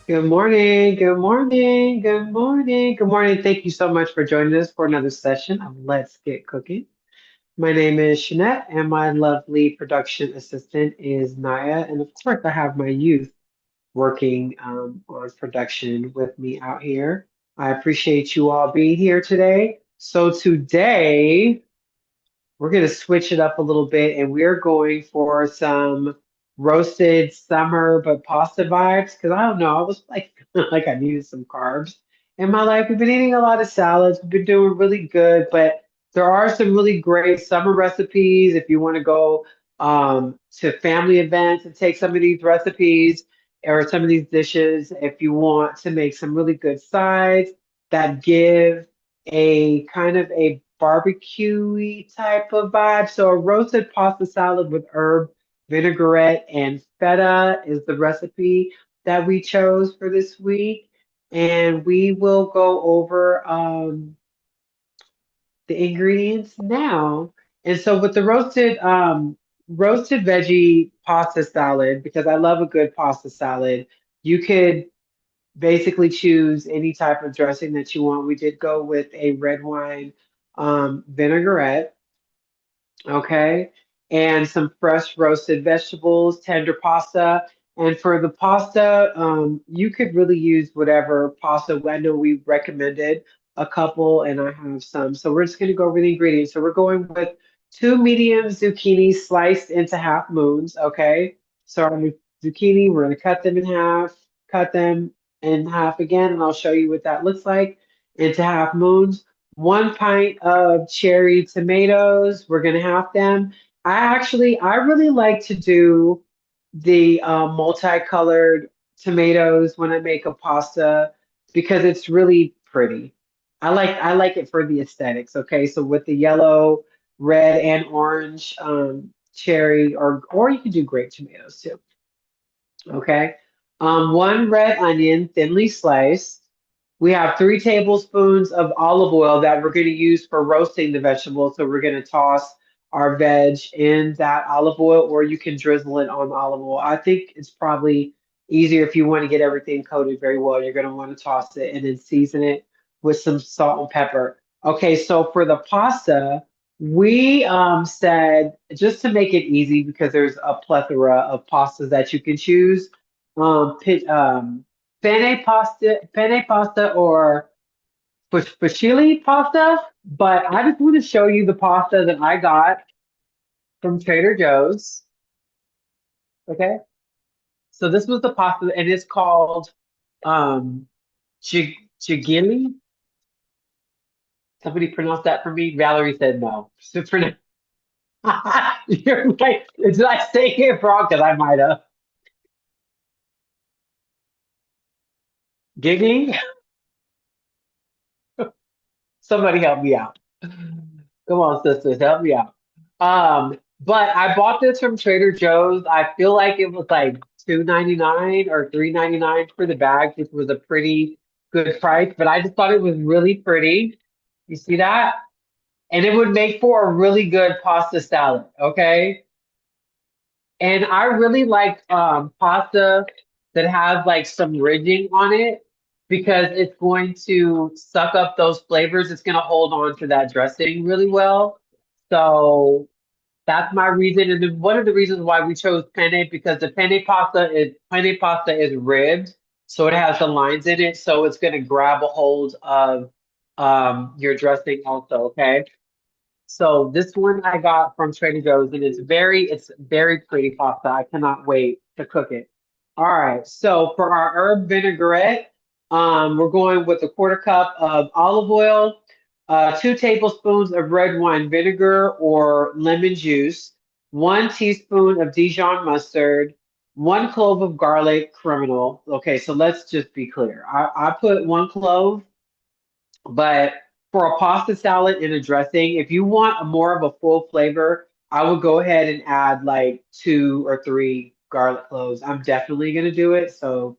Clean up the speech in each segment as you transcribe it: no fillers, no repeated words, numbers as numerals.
Good morning, good morning, good morning, good morning. Thank you so much for joining us for another session of Let's Get Cooking. My name is Shanette, and my lovely production assistant is Naya. And of course, I have my youth working on production with me out here. I appreciate you all being here today. So, today, we're going to switch it up a little bit and we're going for some roasted summer but pasta vibes because I don't know, I was like like I needed some carbs in my life. We've been eating a lot of salads, we've been doing really good, but there are some really great summer recipes if you want to go to family events and take some of these recipes or some of these dishes if you want to make some really good sides that give a kind of a barbecue type of vibe. So a roasted pasta salad with herb, vinaigrette, and feta is the recipe that we chose for this week. And we will go over the ingredients now. And so with the roasted veggie pasta salad, because I love a good pasta salad, you could basically choose any type of dressing that you want. We did go with a red wine vinaigrette, okay, and some fresh roasted vegetables, tender pasta. And for the pasta, you could really use whatever pasta. I know we recommended a couple, and I have some. So we're just going to go over the ingredients. So we're going with two medium zucchini sliced into half moons, okay? So our zucchini, we're going to cut them in half, cut them in half again, and I'll show you what that looks like into half moons. 1 pint of cherry tomatoes. We're gonna have them. I really like to do the multicolored tomatoes when I make a pasta because it's really pretty. I like it for the aesthetics. Okay, so with the yellow, red, and orange cherry, or you can do grape tomatoes too. Okay. One red onion, thinly sliced. We have 3 tablespoons of olive oil that we're going to use for roasting the vegetables. So we're going to toss our veg in that olive oil, or you can drizzle it on olive oil. I think it's probably easier if you want to get everything coated very well. You're going to want to toss it and then season it with some salt and pepper. Okay, so for the pasta, we said just to make it easy because there's a plethora of pastas that you can choose. Penne pasta, or fusilli pasta. But I just want to show you the pasta that I got from Trader Joe's. Okay, so this was the pasta, and it's called um, chigili. Somebody pronounce that for me. Valerie said no. So you're like, did I say it wrong? Because I might have. Giggling. Somebody help me out. Come on, sisters, help me out. But I bought this from Trader Joe's. I feel like it was like 2.99 or 3.99 for the bag, which was a pretty good price. But I just thought it was really pretty. You see that? And it would make for a really good pasta salad. Okay. And I really like pasta that has like some ridging on it because it's going to suck up those flavors. It's going to hold on to that dressing really well. So that's my reason. And then one of the reasons why we chose penne because the penne pasta is ribbed, so it has the lines in it, so it's going to grab a hold of your dressing also. Okay. So this one I got from Trader Joe's, and it's very pretty pasta. I cannot wait to cook it. All right, so for our herb vinaigrette, we're going with a quarter cup of olive oil, 2 tablespoons of red wine vinegar or lemon juice, 1 teaspoon of Dijon mustard, 1 clove of garlic criminal. Okay, so let's just be clear. I put 1 clove, but for a pasta salad and a dressing, if you want a more of a full flavor, I would go ahead and add like 2 or 3 garlic cloves. I'm definitely gonna do it, so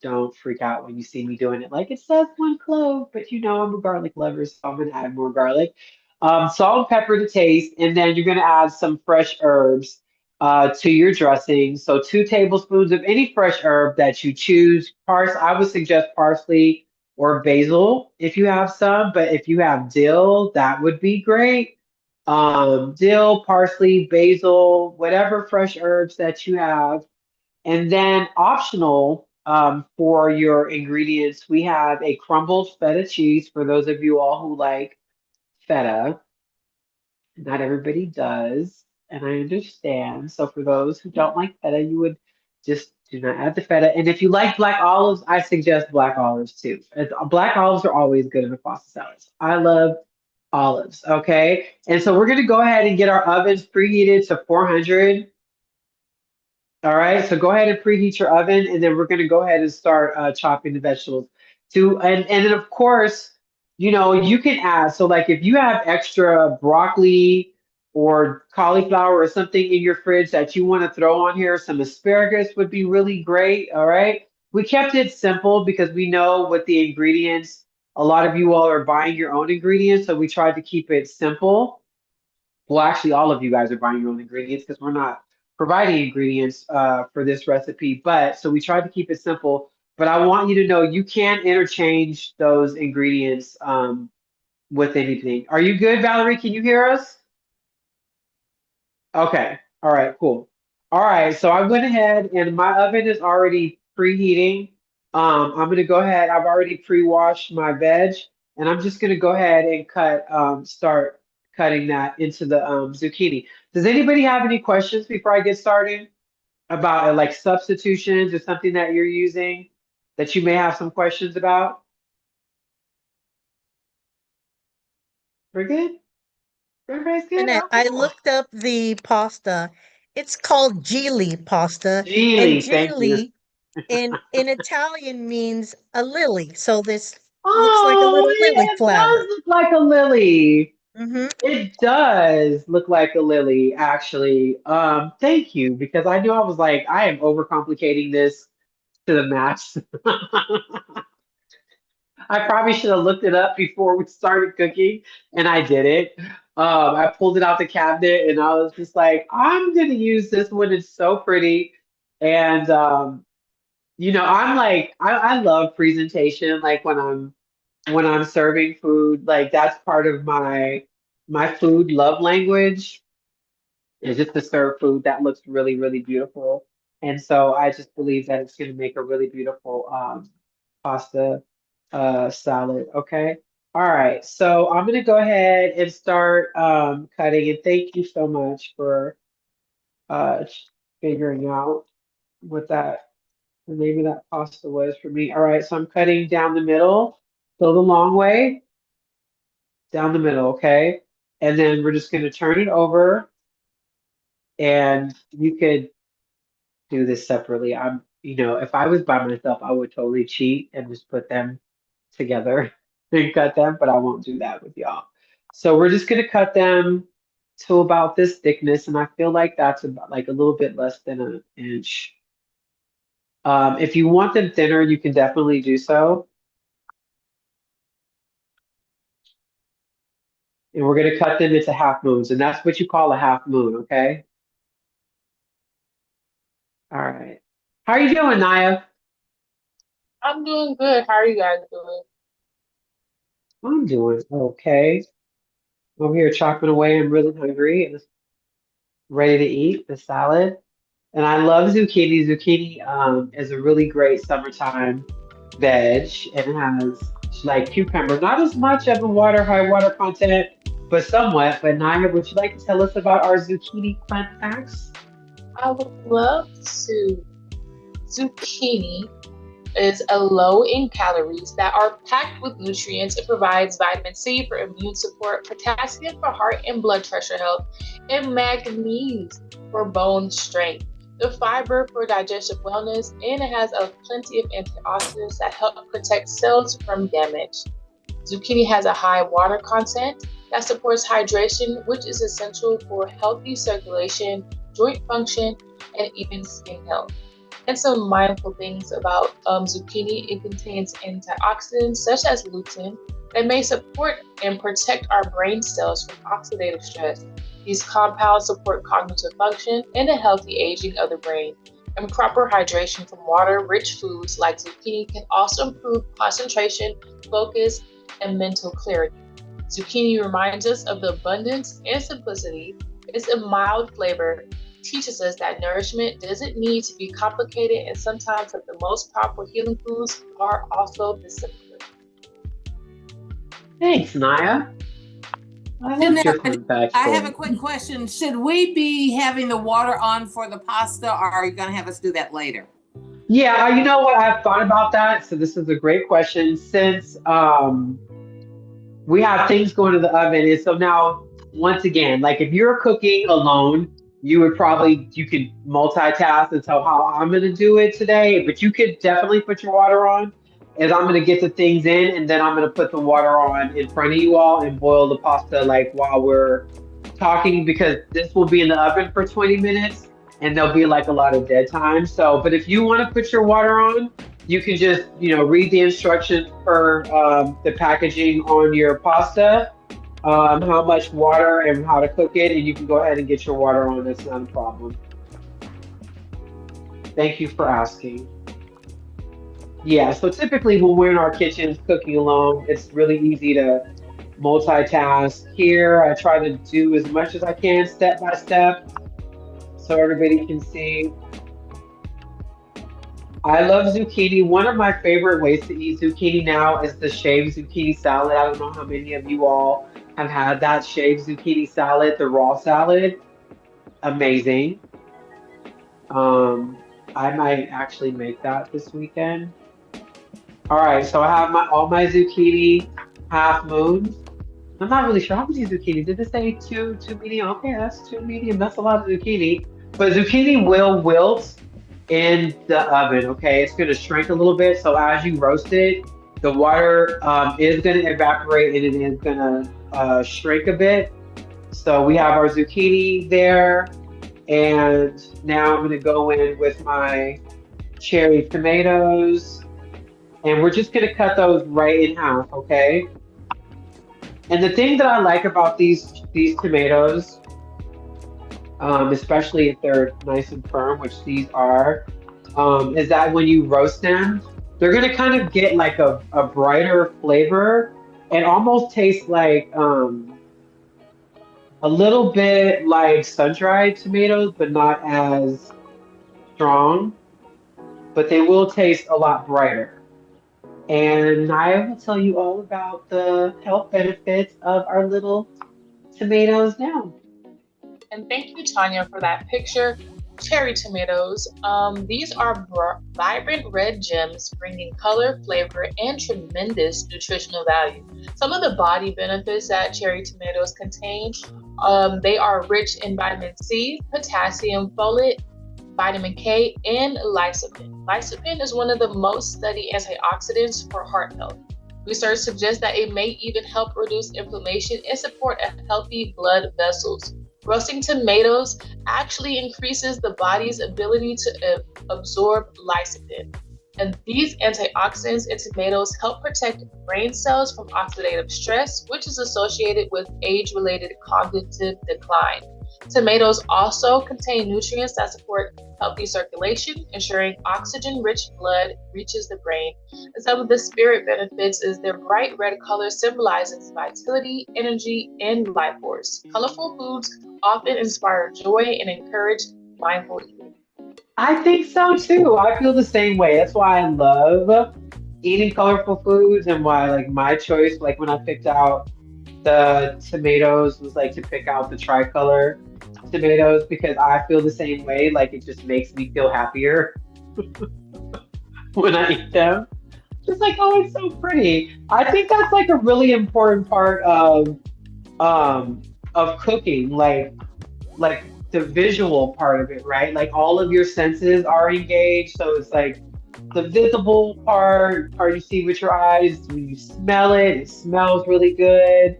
don't freak out when you see me doing it. Like it says 1 clove, but I'm a garlic lover, so I'm gonna add more garlic. Salt and pepper to taste, and then you're gonna add some fresh herbs. to your dressing. So 2 tablespoons of any fresh herb that you choose. I would suggest parsley or basil if you have some, but if you have dill, that would be great. Dill, parsley, basil, whatever fresh herbs that you have. And then optional for your ingredients, we have a crumbled feta cheese for those of you all who like feta. Not everybody does, and I understand. So for those who don't like feta, you would just do not add the feta. And if you like black olives, I suggest black olives too. Black olives are always good in a pasta salad. I love olives. Okay, and so we're gonna go ahead and get our ovens preheated to 400. All right, so go ahead and preheat your oven, and then we're going to go ahead and start chopping the vegetables. And then of course, you can add. So like if you have extra broccoli or cauliflower or something in your fridge that you want to throw on here, some asparagus would be really great. All right, we kept it simple because we know with the ingredients, a lot of you all are buying your own ingredients, so we tried to keep it simple. Well, actually, all of you guys are buying your own ingredients because we're not providing ingredients for this recipe. But so we tried to keep it simple. But I want you to know you can interchange those ingredients with anything. Are you good, Valerie? Can you hear us? Okay. All right, cool. All right, so I went ahead and my oven is already preheating. I'm gonna go ahead. I've already pre-washed my veg, and I'm just gonna go ahead and start cutting that into the zucchini. Does anybody have any questions before I get started about like substitutions or something that you're using that you may have some questions about? We're good? Everybody's good? Jeanette, Oh, I cool. looked up the pasta. It's called Geely pasta, and Geely, thank you. Geely in Italian means a lily. So this looks like a Oh, little lily it flower. does look like a lily. Hmm. It does look like a lily, actually. Thank you, because I knew I was like, I am overcomplicating this to the max. I probably should have looked it up before we started cooking, and I did it. I pulled it out the cabinet, and I was just like, I'm gonna use this one. It's so pretty, and I'm like, I love presentation. Like when I'm serving food, like that's part of my food love language is just to serve food that looks really, really beautiful. And so I just believe that it's going to make a really beautiful pasta salad. Okay. All right. So I'm going to go ahead and start cutting. And thank you so much for uh, figuring out what the name of that pasta was for me. All right. So I'm cutting down the middle, so the long way down the middle. Okay. And then we're just going to turn it over, and you could do this separately. If I was by myself, I would totally cheat and just put them together and cut them, but I won't do that with y'all. So we're just gonna cut them to about this thickness, and I feel like that's about like a little bit less than an inch. If you want them thinner, you can definitely do so. And we're gonna cut them into half moons, and that's what you call a half moon, okay? All right. How are you doing, Naya? I'm doing good. How are you guys doing? I'm doing okay. I'm here chopping away. I'm really hungry and ready to eat the salad. And I love zucchini. Zucchini is a really great summertime veg, and it has like cucumber, not as much of a high water content, but somewhat. But Naya, would you like to tell us about our zucchini fun facts? I would love to. Zucchini is a low in calories that are packed with nutrients. It provides vitamin C for immune support, potassium for heart and blood pressure health, and manganese for bone strength. The fiber for digestive wellness, and it has a plenty of antioxidants that help protect cells from damage. Zucchini has a high water content that supports hydration, which is essential for healthy circulation, joint function, and even skin health. And some mindful things about zucchini: it contains antioxidants such as lutein that may support and protect our brain cells from oxidative stress. These compounds support cognitive function and a healthy aging of the brain. And proper hydration from water-rich foods like zucchini can also improve concentration, focus, and mental clarity. Zucchini reminds us of the abundance and simplicity. Its a mild flavor teaches us that nourishment doesn't need to be complicated, and sometimes that the most powerful healing foods are also the simplest. Thanks, Naya. I like your Jeanette, fun facts I have a there. quick question. Should we be having the water on for the pasta, or are you going to have us do that later? Yeah, you know what? I've thought about that. So this is a great question. Since we have things going to the oven, and so now once again, like if you're cooking alone, you could multitask. And so how I'm gonna do it today, but you could definitely put your water on. Is I'm gonna get the things in, and then I'm gonna put the water on in front of you all and boil the pasta like while we're talking because this will be in the oven for 20 minutes and there'll be like a lot of dead time. So, but if you want to put your water on, you can just, read the instructions for the packaging on your pasta, how much water and how to cook it, and you can go ahead and get your water on. That's not a problem. Thank you for asking. Yeah, so typically when we're in our kitchens cooking alone, it's really easy to multitask. Here, I try to do as much as I can step by step so everybody can see. I love zucchini. One of my favorite ways to eat zucchini now is the shaved zucchini salad. I don't know how many of you all have had that shaved zucchini salad, the raw salad. Amazing. Um, I might actually make that this weekend. All right, so I have all my zucchini half moons. I'm not really sure how many zucchini. Did it say two medium? Okay, that's two medium. That's a lot of zucchini. But zucchini will wilt in the oven. Okay, it's gonna shrink a little bit. So as you roast it, the water is gonna evaporate and it is gonna shrink a bit. So we have our zucchini there, and now I'm gonna go in with my cherry tomatoes, and we're just gonna cut those right in half. Okay. And the thing that I like about these tomatoes, especially if they're nice and firm, which these are, is that when you roast them, they're gonna kind of get like a brighter flavor and almost taste like a little bit like sun-dried tomatoes, but not as strong. But they will taste a lot brighter. And I will tell you all about the health benefits of our little tomatoes now. And thank you, Tanya, for that picture. Cherry tomatoes. These are vibrant red gems, bringing color, flavor, and tremendous nutritional value. Some of the body benefits that cherry tomatoes contain, they are rich in vitamin C, potassium, folate, vitamin K, and lycopene. Lycopene is one of the most studied antioxidants for heart health. Research suggests that it may even help reduce inflammation and support a healthy blood vessels. Roasting tomatoes actually increases the body's ability to absorb lycopene. And these antioxidants in tomatoes help protect brain cells from oxidative stress, which is associated with age-related cognitive decline. Tomatoes also contain nutrients that support healthy circulation, ensuring oxygen-rich blood reaches the brain. And some of the spirit benefits is their bright red color symbolizes vitality, energy, and life force. Colorful foods often inspire joy and encourage mindful eating. I think so too. I feel the same way. That's why I love eating colorful foods and why like my choice, like when I picked out the tomatoes was like to pick out the tricolor tomatoes because I feel the same way. Like it just makes me feel happier when I eat them. Just like, oh, it's so pretty. I think that's like a really important part of cooking, like the visual part of it, right? Like all of your senses are engaged. So it's like the visible part you see with your eyes. When you smell it, it smells really good.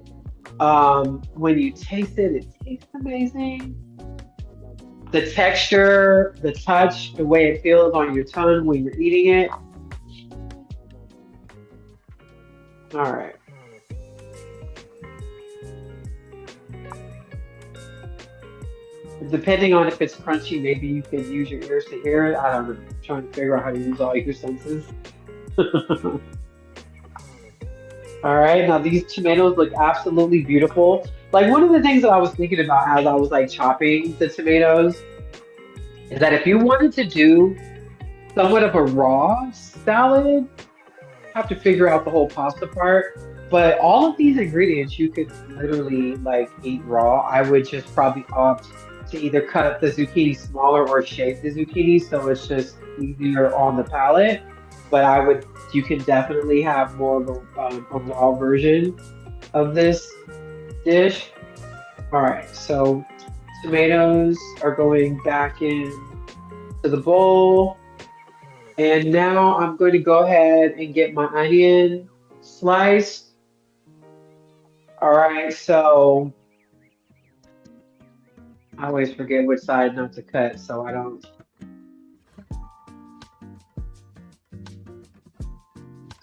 When you taste it, it tastes amazing. The texture, the touch, the way it feels on your tongue when you're eating it. All right. Depending on if it's crunchy, maybe you could use your ears to hear it. I don't know. I'm trying to figure out how to use all your senses. All right, now these tomatoes look absolutely beautiful. Like one of the things that I was thinking about as I was like chopping the tomatoes is that if you wanted to do somewhat of a raw salad, have to figure out the whole pasta part. But all of these ingredients you could literally like eat raw. I would just probably opt to either cut the zucchini smaller or shape the zucchini so it's just easier on the palate. But you can definitely have more of a raw version of this dish. All right, so tomatoes are going back in to the bowl. And now I'm going to go ahead and get my onion sliced. All right, so I always forget which side not to cut, so I don't.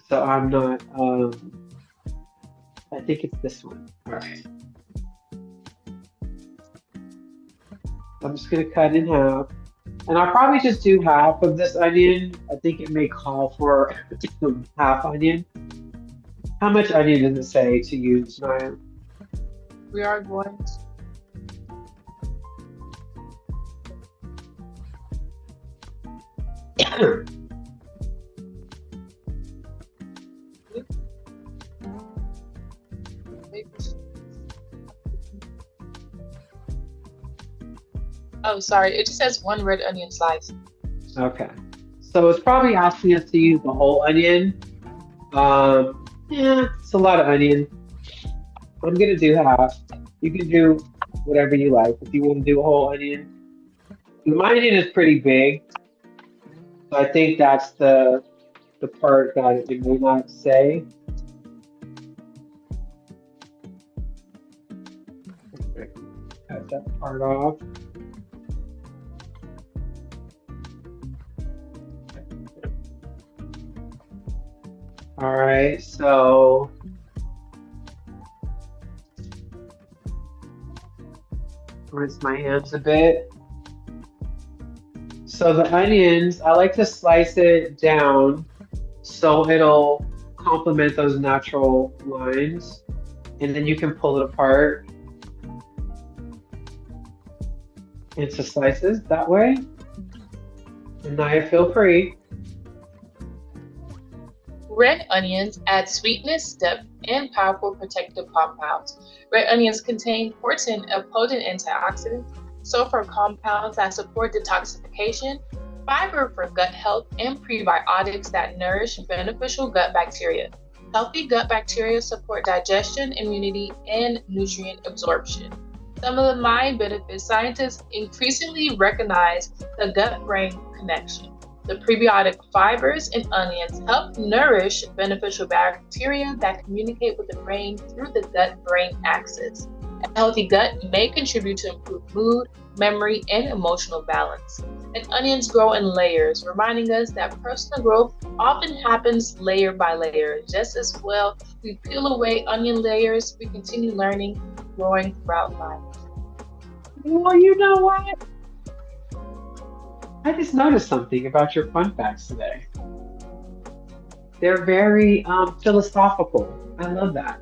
So I'm not, I think it's this one. All right. I'm just gonna cut in half. And I'll probably just do half of this onion. I think it may call for half onion. How much onion does it say to use, Naya? We are going to Oh, sorry. It just says 1 red onion slice. Okay. So it's probably asking us to use the whole onion. Yeah, it's a lot of onion. I'm gonna do half. You can do whatever you like. If you want to do a whole onion. My onion is pretty big. So I think that's the part that it may not say. Okay. Cut that part off. All right, so rinse my hands a bit. So the onions, I like to slice it down so it'll complement those natural lines, and then you can pull it apart into slices that way. And now feel free. Red onions add sweetness, depth, and powerful protective compounds. Red onions contain potent antioxidants, sulfur compounds that support detoxification, fiber for gut health, and prebiotics that nourish beneficial gut bacteria. Healthy gut bacteria support digestion, immunity, and nutrient absorption. Some of the mind benefits scientists increasingly recognize the gut-brain connection. The prebiotic fibers in onions help nourish beneficial bacteria that communicate with the brain through the gut-brain axis. A healthy gut may contribute to improved mood, memory, and emotional balance. And onions grow in layers, reminding us that personal growth often happens layer by layer. Just as well, we peel away onion layers, we continue learning, growing throughout life. Well, you know what? I just noticed something about your fun facts today. They're very philosophical. I love that.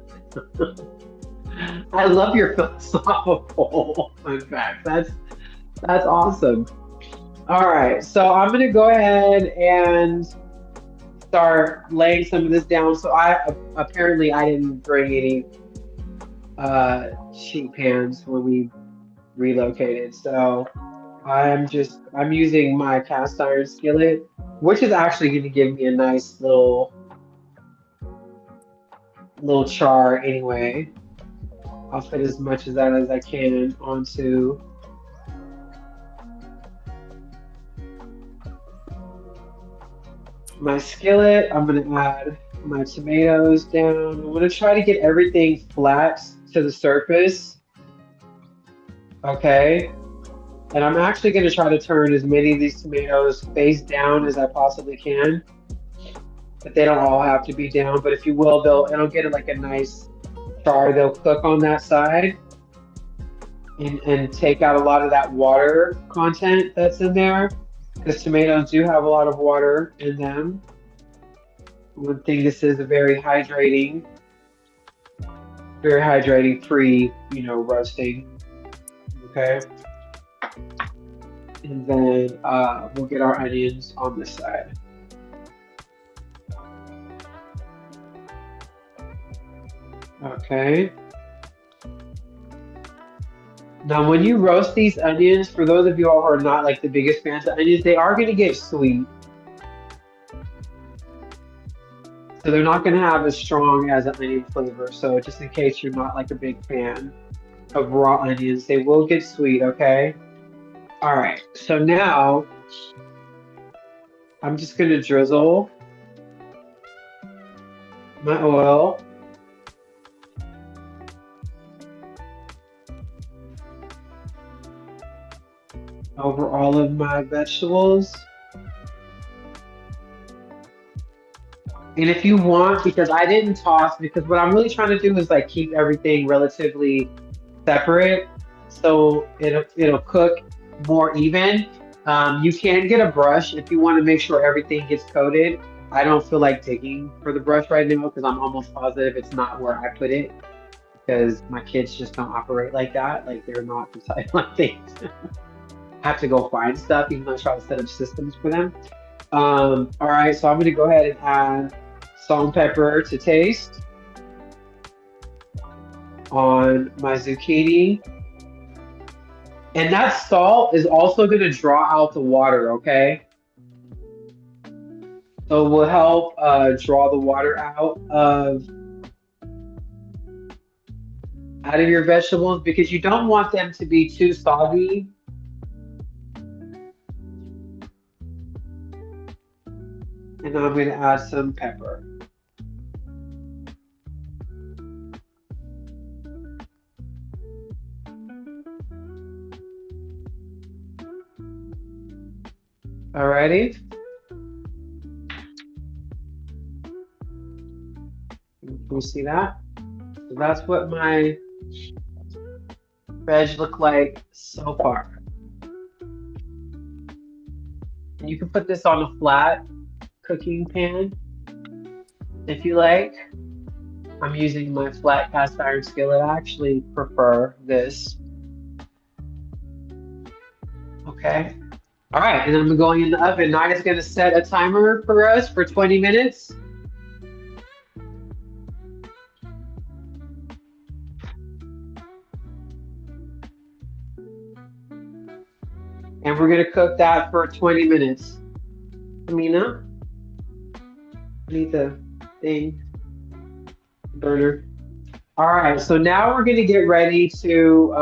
I love your philosophical fun facts. That's awesome. All right, so I'm gonna go ahead and start laying some of this down. So I didn't bring any sheet pans when we relocated. So I'm using my cast iron skillet, which is actually going to give me a nice little char anyway. I'll fit as much of that as I can onto my skillet. I'm going to add my tomatoes down. I'm going to try to get everything flat to the surface. Okay. And I'm actually going to try to turn as many of these tomatoes face down as I possibly can. But they don't all have to be down. But if you will, it'll get like a nice char. They'll cook on that side. and take out a lot of that water content that's in there, because tomatoes do have a lot of water in them. One thing, this is a very hydrating free, roasting. Okay. And then we'll get our onions on this side. Okay. Now, when you roast these onions, for those of you all who are not like the biggest fans of onions, they are going to get sweet. So they're not going to have as strong as an onion flavor. So just in case you're not like a big fan of raw onions, they will get sweet, okay? All right, so now I'm just going to drizzle my oil over all of my vegetables. And if you want, because I didn't toss, because what I'm really trying to do is like keep everything relatively separate, so it'll cook more even. You can get a brush if you want to make sure everything gets coated. I don't feel like digging for the brush right now because I'm almost positive it's not where I put it, because my kids just don't operate like that. Like, they're not the type like they have to go find stuff, even though I try to set up systems for them. All right, so I'm going to go ahead and add salt and pepper to taste on my zucchini. And that salt is also going to draw out the water, okay? So it will help draw the water out of your vegetables, because you don't want them to be too soggy. And now I'm going to add some pepper. Alrighty. Can you see that? So that's what my veg look like so far. And you can put this on a flat cooking pan if you like. I'm using my flat cast iron skillet. I actually prefer this. Okay. All right, and then I'm going in the oven. Nadia's going to set a timer for us for 20 minutes. And we're going to cook that for 20 minutes. Amina, I need the thing, burner. All right, so now we're going to get ready to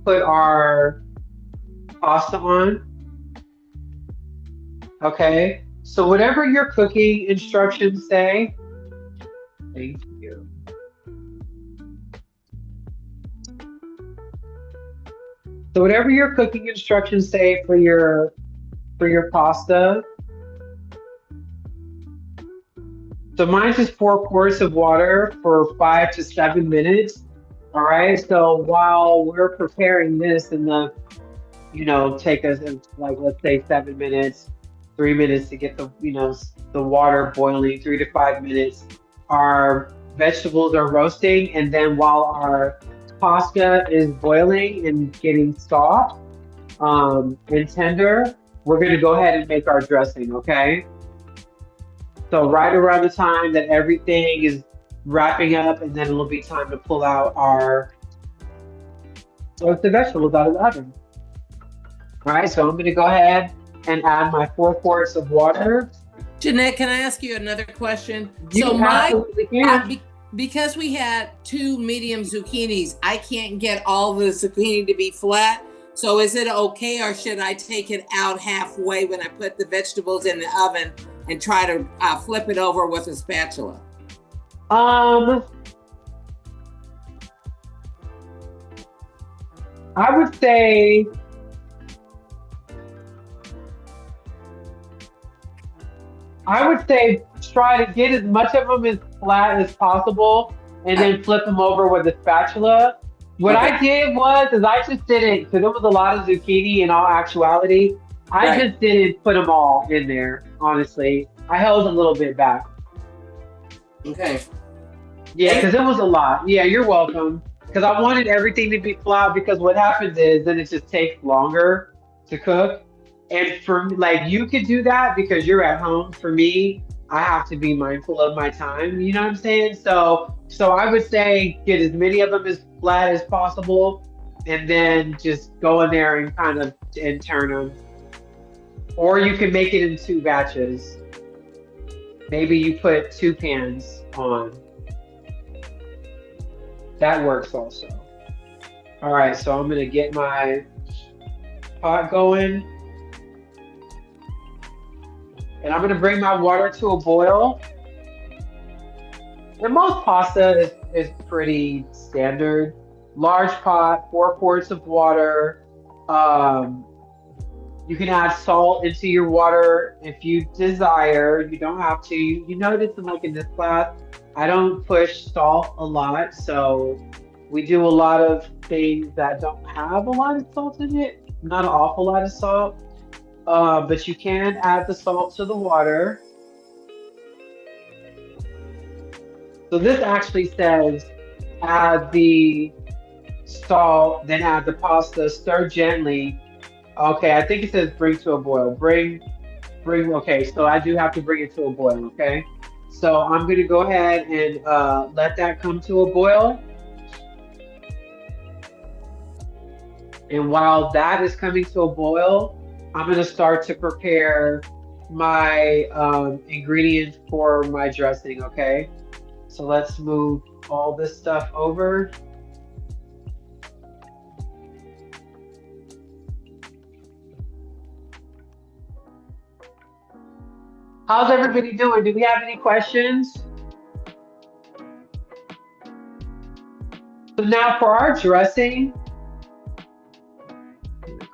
put our pasta on. Okay, so whatever your cooking instructions say, thank you. So whatever your cooking instructions say for your pasta. So mine's just 4 quarts of water for 5 to 7 minutes. All right, so while we're preparing this, and take us like, let's say 7 minutes, 3 minutes to get the water boiling, 3 to 5 minutes. Our vegetables are roasting, and then while our pasta is boiling and getting soft and tender, we're going to go ahead and make our dressing, okay? So right around the time that everything is wrapping up, and then it'll be time to pull out our roasted vegetables out of the oven. All right, so I'm going to go ahead and add my 4 quarts of water. Shanette, can I ask you another question? Because we had 2 medium zucchinis, I can't get all the zucchini to be flat. So is it okay, or should I take it out halfway when I put the vegetables in the oven and try to flip it over with a spatula? I would say try to get as much of them as flat as possible, and then flip them over with a spatula. What Okay. I did is I just didn't, because there was a lot of zucchini in all actuality. I Right. just didn't put them all in there, honestly. I held a little bit back. Okay. Yeah, because it was a lot. Yeah, you're welcome. Because I wanted everything to be flat because what happens is then it just takes longer to cook. And for like you could do that because you're at home. For me, I have to be mindful of my time. You know what I'm saying? So I would say get as many of them as flat as possible, and then just go in there and kind of and turn them. Or you can make it in two batches. Maybe you put two pans on. That works also. All right, so I'm gonna get my pot going, and I'm gonna bring my water to a boil. And most pasta is pretty standard. Large pot, 4 quarts of water. Um, you can add salt into your water if you desire. You don't have to. You notice like in this class, I don't push salt a lot, so we do a lot of things that don't have a lot of salt in it. Not an awful lot of salt, but you can add the salt to the water. So this actually says add the salt, then add the pasta, stir gently. Okay, I think it says bring to a boil. Okay, so I do have to bring it to a boil, okay? So I'm gonna go ahead and let that come to a boil. And while that is coming to a boil, I'm gonna start to prepare my ingredients for my dressing, okay? So let's move all this stuff over. How's everybody doing? Do we have any questions? So now for our dressing,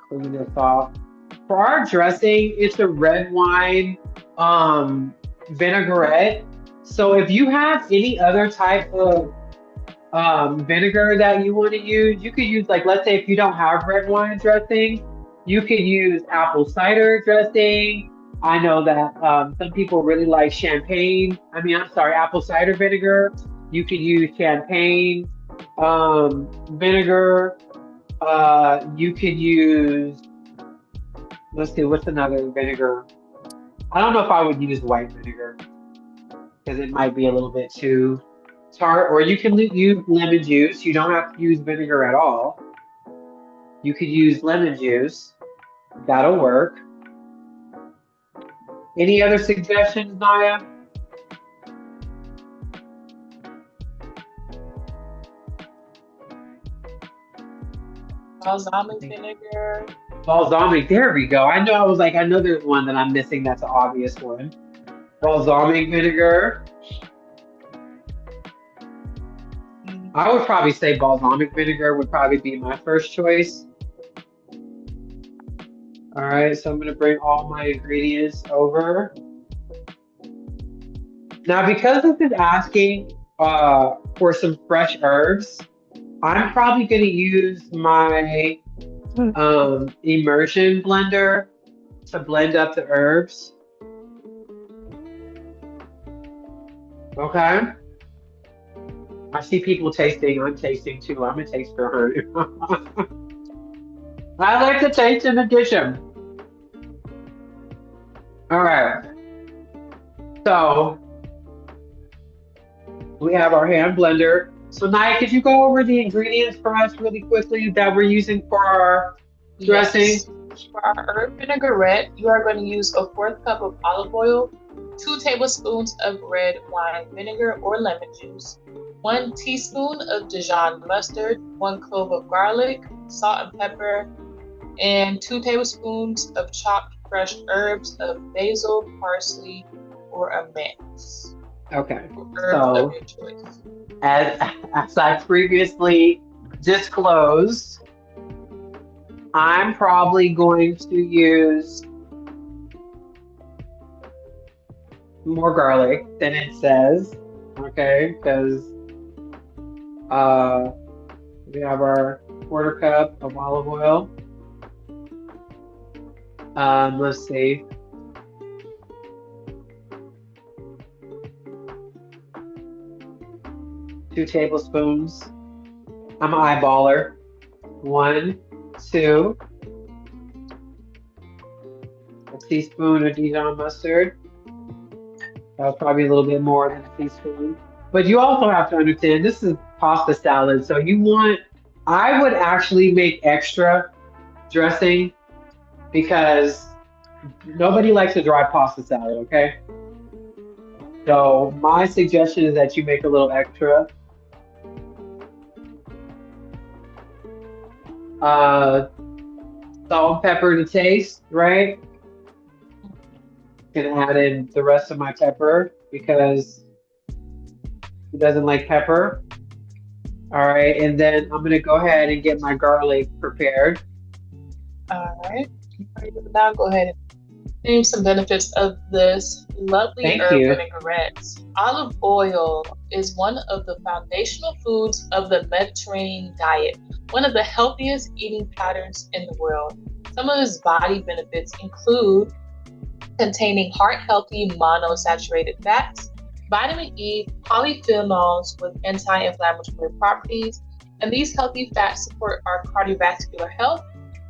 clean this off. For our dressing, it's a red wine vinaigrette. So if you have any other type of vinegar that you want to use, you could use like, let's say if you don't have red wine dressing, you could use apple cider dressing. I know that some people really like champagne. I'm sorry, apple cider vinegar. You could use champagne vinegar. You could use, let's see, what's another vinegar? I don't know if I would use white vinegar because it might be a little bit too tart. Or you can use lemon juice. You don't have to use vinegar at all. You could use lemon juice. That'll work. Any other suggestions, Naya? Balsamic vinegar. Balsamic, there we go. I know there's one that I'm missing that's an obvious one. Balsamic vinegar. I would probably say balsamic vinegar would probably be my first choice. All right, so I'm gonna bring all my ingredients over. Now, because this is asking for some fresh herbs, I'm probably gonna use my immersion blender to blend up the herbs. Okay. I see people tasting. I'm tasting too. I'm a taster. I like to taste in addition. All right. So we have our hand blender. So Naya, could you go over the ingredients for us really quickly that we're using for our dressing? Yes. For our herb vinaigrette, you are going to use a 1/4 cup of olive oil, 2 tablespoons of red wine vinegar or lemon juice, 1 teaspoon of Dijon mustard, 1 clove of garlic, salt and pepper, and 2 tablespoons of chopped fresh herbs of basil, parsley, or a mint. Okay. Herbs of your choice. As I previously disclosed, I'm probably going to use more garlic than it says, okay? Because We have our quarter cup of olive oil. Let's see, 2 tablespoons. I'm an eyeballer. 1, 2, a teaspoon of Dijon mustard. That was probably a little bit more than a teaspoon. But you also have to understand this is pasta salad, so I would actually make extra dressing because nobody likes a dry pasta salad, okay? So my suggestion is that you make a little extra. Uh, Salt and pepper to taste, right? Gonna add in the rest of my pepper because he doesn't like pepper. All right, and then I'm gonna go ahead and get my garlic prepared. All right. Now go ahead and name some benefits of this lovely Thank herb you. vinaigrette. Olive oil is one of the foundational foods of the Mediterranean diet, one of the healthiest eating patterns in the world. Some of its body benefits include containing heart-healthy monosaturated fats, vitamin E, polyphenols with anti-inflammatory properties, and these healthy fats support our cardiovascular health,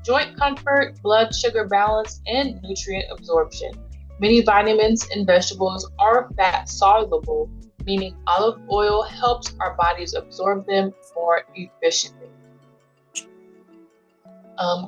joint comfort, blood sugar balance, and nutrient absorption. Many vitamins in vegetables are fat soluble, meaning olive oil helps our bodies absorb them more efficiently.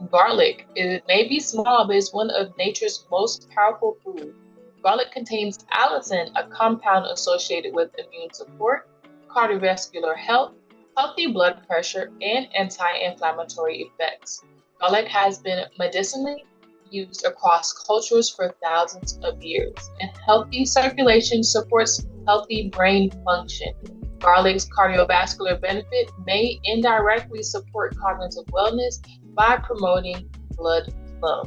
Garlic. It may be small, but it's one of nature's most powerful foods. Garlic contains allicin, a compound associated with immune support, cardiovascular health, healthy blood pressure, and anti-inflammatory effects. Garlic has been medicinally used across cultures for thousands of years, and healthy circulation supports healthy brain function. Garlic's cardiovascular benefit may indirectly support cognitive wellness by promoting blood flow.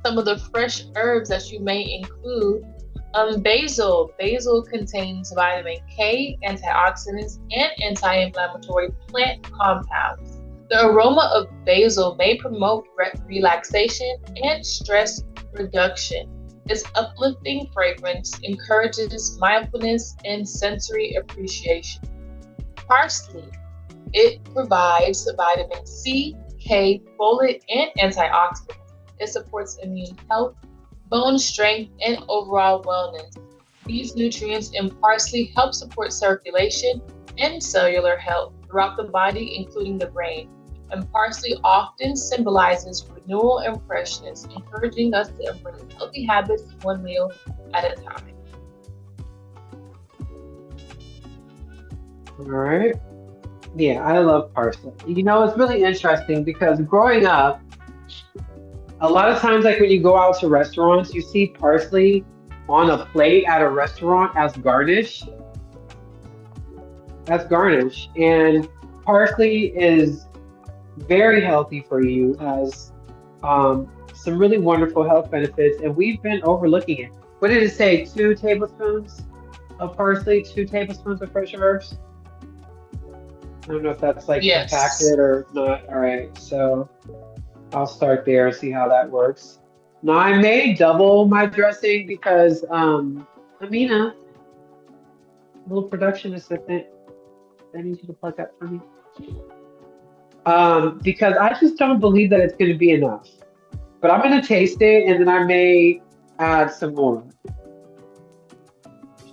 Some of the fresh herbs that you may include basil. Basil contains vitamin K, antioxidants, and anti-inflammatory plant compounds. The aroma of basil may promote relaxation and stress reduction. Its uplifting fragrance encourages mindfulness and sensory appreciation. Parsley. It provides vitamin C, K, folate, and antioxidants. It supports immune health, bone strength, and overall wellness. These nutrients in parsley help support circulation and cellular health throughout the body, including the brain. And parsley often symbolizes renewal and freshness, encouraging us to embrace healthy habits one meal at a time. All right. Yeah, I love parsley. It's really interesting because growing up, a lot of times, like when you go out to restaurants, you see parsley on a plate at a restaurant as garnish. That's garnish. And parsley is very healthy for you, has some really wonderful health benefits, and we've been overlooking it. What did it say? 2 tablespoons of parsley, 2 tablespoons of fresh herbs? I don't know if that's like Yes. compacted or not. All right, so I'll start there and see how that works. Now I may double my dressing because Amina, little production assistant, I need you to plug that for me. Because I just don't believe that it's going to be enough. But I'm going to taste it and then I may add some more.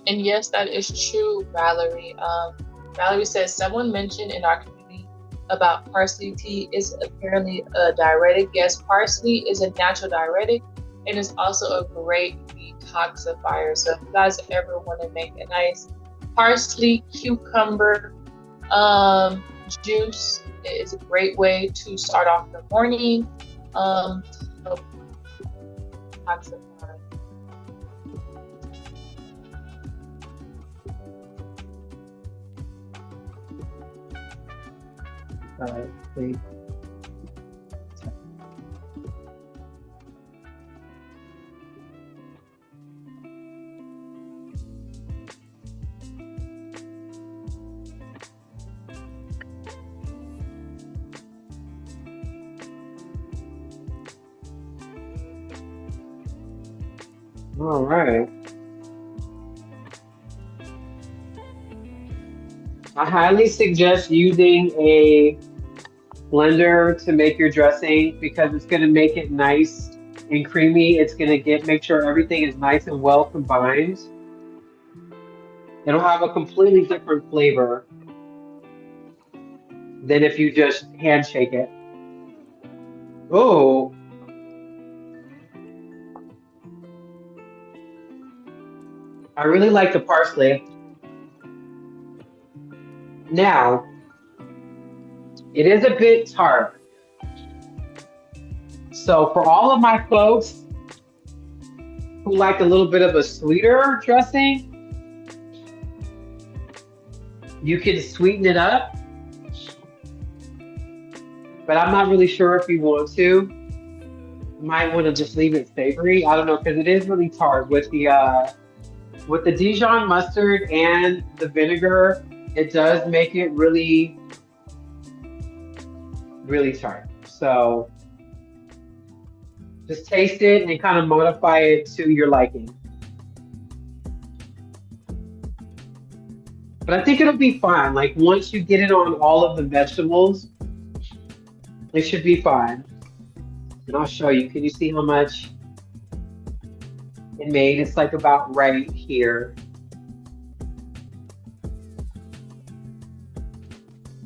And yes, that is true, Valerie. Valerie says someone mentioned in our community about parsley tea is apparently a diuretic. Yes, parsley is a natural diuretic and is also a great detoxifier. So if you guys ever want to make a nice parsley cucumber juice, it is a great way to start off the morning. So detoxify. All right, please. All right. I highly suggest using a blender to make your dressing because it's going to make it nice and creamy. It's going to make sure everything is nice and well combined. It'll have a completely different flavor than if you just handshake it. Oh, I really like the parsley. Now, it is a bit tart. So for all of my folks who like a little bit of a sweeter dressing, you can sweeten it up. But I'm not really sure if you want to. You might want to just leave it savory. I don't know, because it is really tart with the Dijon mustard and the vinegar. It does make it really, really tart. So just taste it and kind of modify it to your liking. But I think it'll be fine. Like once you get it on all of the vegetables, it should be fine. And I'll show you. Can you see how much it made? It's like about right here.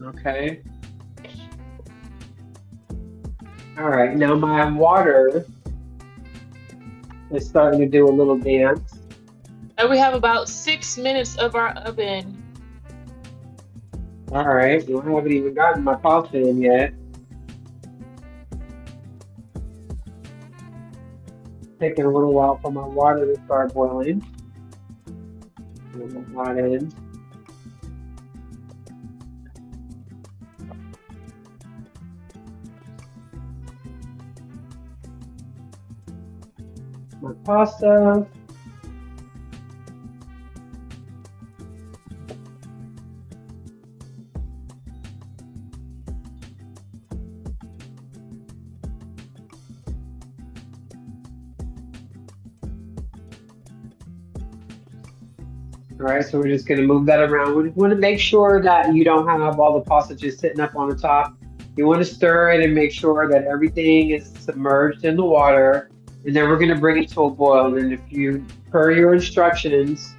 Okay. All right, now my water is starting to do a little dance. And we have about 6 minutes of our oven. All right, well, I haven't even gotten my pasta in yet. Taking a little while for my water to start boiling. Put my water in. My pasta. All right, so we're just going to move that around. We want to make sure that you don't have all the pasta just sitting up on the top. You want to stir it and make sure that everything is submerged in the water. And then we're going to bring it to a boil. And if you, per your instructions,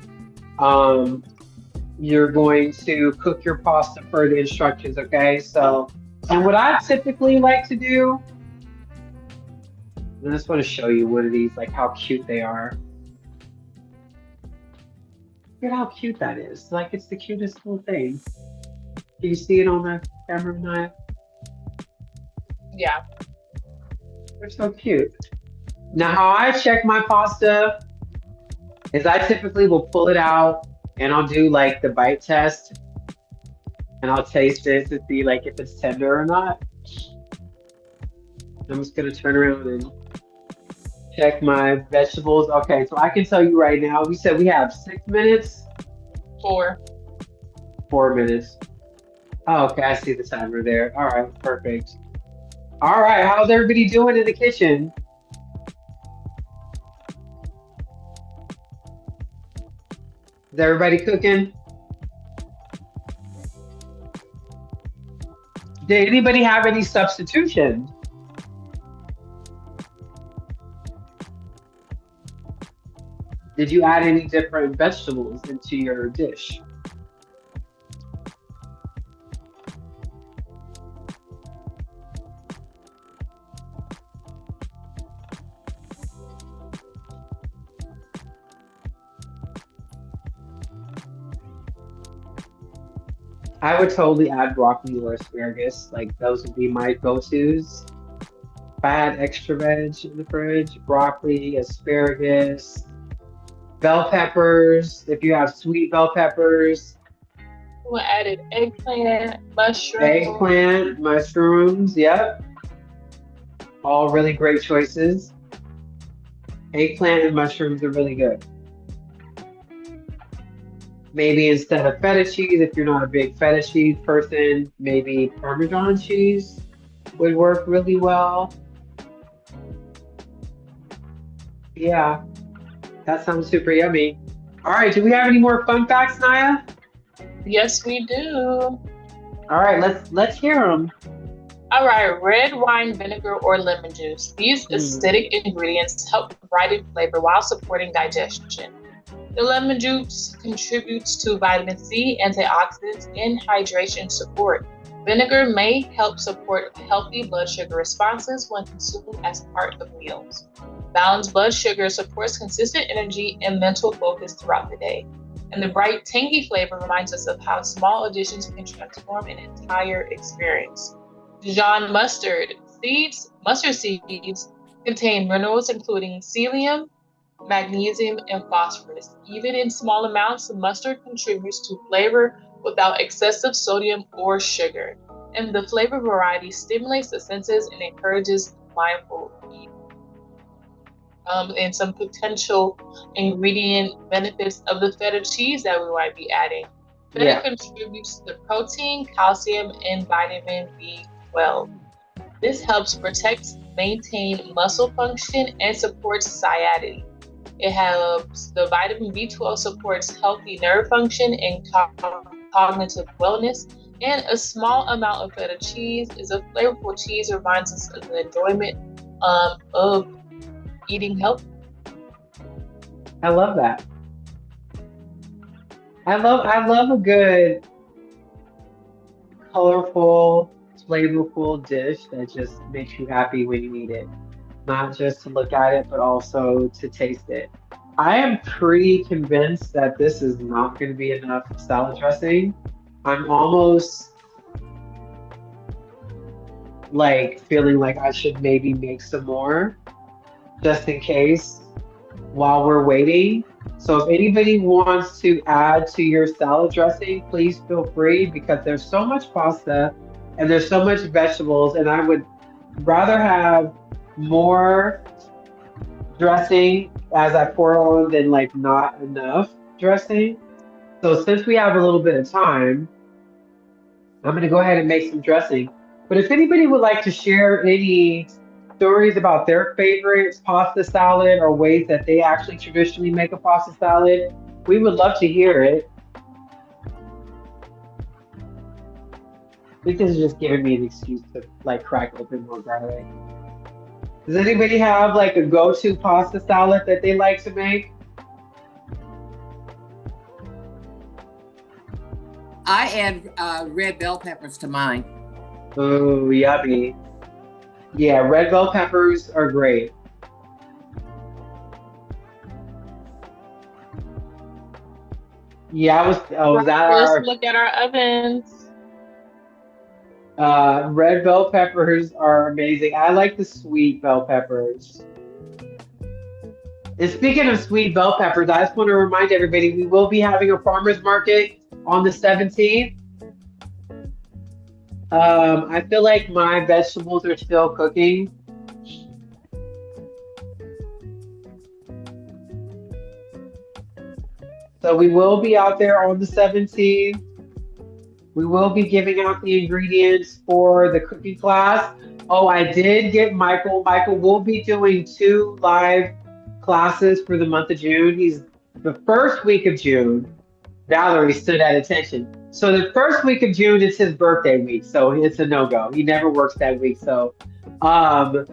you're going to cook your pasta per the instructions, okay? So, and what I typically like to do, I just want to show you one of these, like how cute they are. Look at how cute that is. Like it's the cutest little thing. Can you see it on the camera knife? Yeah. They're so cute. Now how I check my pasta is I typically will pull it out and I'll do like the bite test and I'll taste it to see like if it's tender or not. I'm just gonna turn around and check my vegetables. Okay, so I can tell you right now, we said we have 6 minutes. 4. 4 minutes. Oh, okay, I see the timer there. All right, perfect. All right, how's everybody doing in the kitchen? Is everybody cooking? Did anybody have any substitutions? Did you add any different vegetables into your dish? I would totally add broccoli or asparagus. Like those would be my go-tos. If I had extra veg in the fridge, broccoli, asparagus, bell peppers, if you have sweet bell peppers. We added eggplant, Mushrooms, yep. All really great choices. Eggplant and mushrooms are really good. Maybe instead of feta cheese, if you're not a big feta cheese person, maybe Parmesan cheese would work really well. Yeah. That sounds super yummy. All right, do we have any more fun facts, Naya? Yes, we do. All right, let's hear them. All right, red wine vinegar or lemon juice. These Mm. acidic ingredients help brighten flavor while supporting digestion. The lemon juice contributes to vitamin C, antioxidants, and hydration support. Vinegar may help support healthy blood sugar responses when consumed as part of meals. Balanced blood sugar supports consistent energy and mental focus throughout the day. And the bright, tangy flavor reminds us of how small additions can transform an entire experience. Dijon mustard seeds contain minerals including selenium, magnesium, and phosphorus. Even in small amounts, mustard contributes to flavor without excessive sodium or sugar. And the flavor variety stimulates the senses and encourages mindful eating. And some potential ingredient benefits of the feta cheese that we might be adding. Feta contributes to protein, calcium, and vitamin B12. This helps protect, maintain muscle function, and supports satiety. It helps the vitamin B12 supports healthy nerve function and cognitive wellness. And a small amount of feta cheese is a flavorful cheese reminds us of the enjoyment of eating healthy. I love that. I love a good, colorful, flavorful dish that just makes you happy when you eat it. Not just to look at it, but also to taste it. I am pretty convinced that this is not going to be enough salad dressing. I'm almost like feeling like I should maybe make some more just in case while we're waiting. So if anybody wants to add to your salad dressing, please feel free because there's so much pasta and there's so much vegetables, and I would rather have more dressing as I pour on than like not enough dressing. So since we have a little bit of time, I'm gonna go ahead and make some dressing. But if anybody would like to share any stories about their favorite pasta salad or ways that they actually traditionally make a pasta salad, we would love to hear it. I think this is just giving me an excuse to like crack open more garlic. Does anybody have like a go-to pasta salad that they like to make? I add red bell peppers to mine. Oh, yummy. Yeah, red bell peppers are great. Yeah, was that Let's our look at our ovens. red bell peppers are amazing. I like the sweet bell peppers. And speaking of sweet bell peppers, I just want to remind everybody we will be having a farmers market on the 17th. I feel like my vegetables are still cooking. So we will be out there on the 17th. We will be giving out the ingredients for the cooking class. Oh, I did get Michael. Michael will be doing 2 live classes for the month of June. He's the first week of June. Valerie stood at attention. So the first week of June is his birthday week, so it's a no-go. He never works that week. So the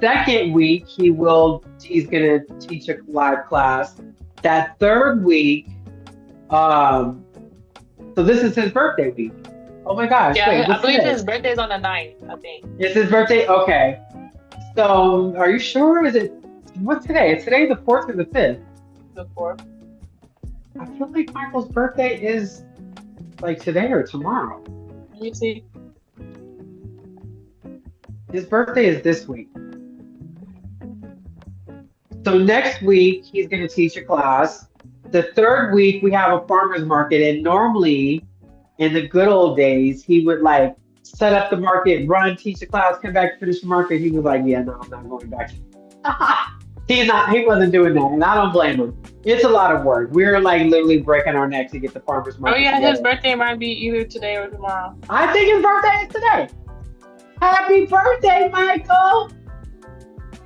second week he's gonna teach a live class. That third week, so this is his birthday week. Oh my gosh. Yeah, wait, I believe today? his birthday's on the 9th, I think. It's his birthday? Okay. So are you sure? What's today? Is today the 4th or the 5th? The 4th. I feel like Michael's birthday is like today or tomorrow. Let me see. His birthday is this week. So next week, he's going to teach a class. The third week, we have a farmer's market. And normally, in the good old days, he would like set up the market, run, teach a class, come back, finish the market. He was like, yeah, no, I'm not going back. He wasn't doing that. And I don't blame him. It's a lot of work. We're like literally breaking our neck to get the farmer's market. Oh yeah, together. his birthday might be either today or tomorrow. I think his birthday is today. Happy birthday, Michael!